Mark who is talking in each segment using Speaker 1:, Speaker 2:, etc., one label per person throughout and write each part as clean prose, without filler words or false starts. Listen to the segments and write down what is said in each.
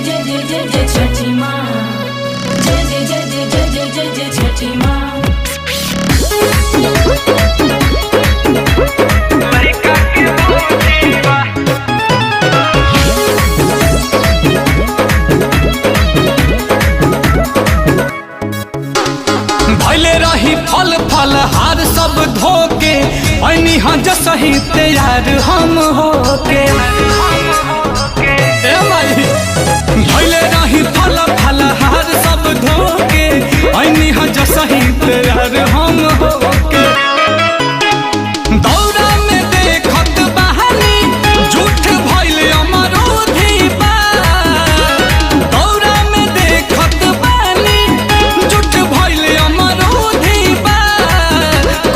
Speaker 1: छठी माँ, जय जय जय जय जय जय जय जय छठी माँ।
Speaker 2: भले रही फल फल हार सब धोके ऐनी हज सही तैयार हम होके। भले रही फल फल हार सब धोके ऐनी हज सही तैयार हम होके। दौरा में देखत बहानी झूठ भइल अमरूधी बा। दौरा में देखत बहानी झूठ भइल अमरूधी बा।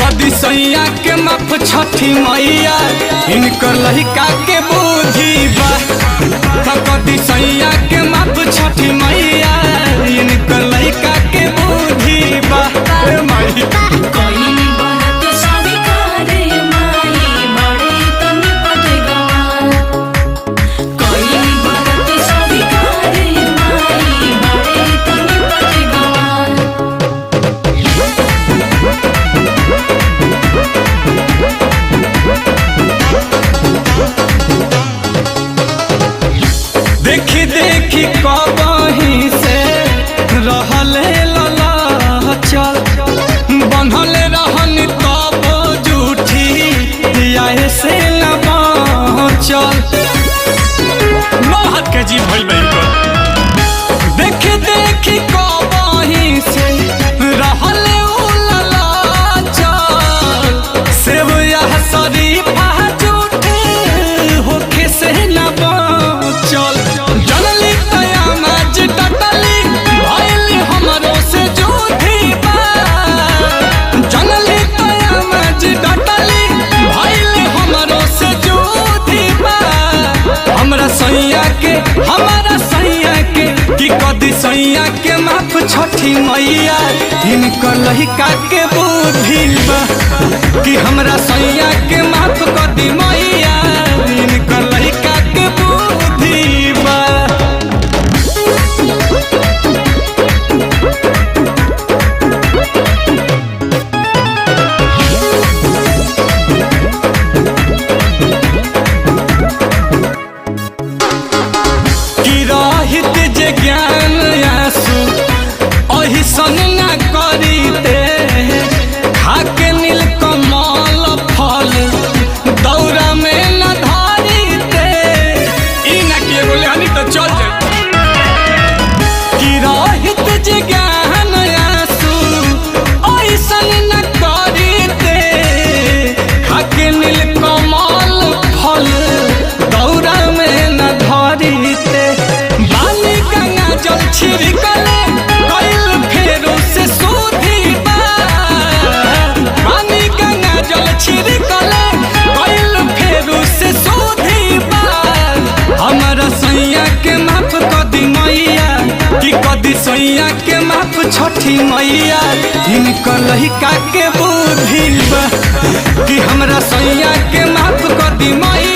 Speaker 2: कदी सैया के माफ छठी मैया इनकर लहिका के बुद्धि बा। कदी सैया के माफ छठी मैया इनकर लहिका के बुद्धि बा। देखी देखी कबही से रहले लला चल बनल रहन तब जूठी आए से न चल महत के जी भइल देखी देखी कबही से रहले लला चल सेव यह शरीफा जूठी होके से न चल। जनली कयामत डटली भइल हमरो से जूठी बा। जनली कयामत डटली भइल हमरो से जूठी बा। हमरा सैया के कि कदी सैया के माफ छठी मैया इनकर लहिका के बुद्धि बा। कि हमरा सैया के माफ कदी मैया इनकर लहिका के बुद्धि बा। कि रहित जे ज्ञान आंसू अहि सन न करीते खाके नील कमल फल दौरा में न धरीते। ई न कि एगो लेहनी तो चल जाए। कि रहित जे ज्ञान आंसू अहि सन न करीते खाके नील कमल फल दौरा में न धरीते। बानी गंगा जल छिड़कले कइल फेरो से सूधी बा। बानी गंगा जल छिड़कले कइल फेरो से सूधी बा। हमरा सैया के माफ कदी मैया कि कदी सैया के माफ छठी मैया इनकर लहिका के बुद्धि बा। कि हमरा सैया के माफ कदी मैया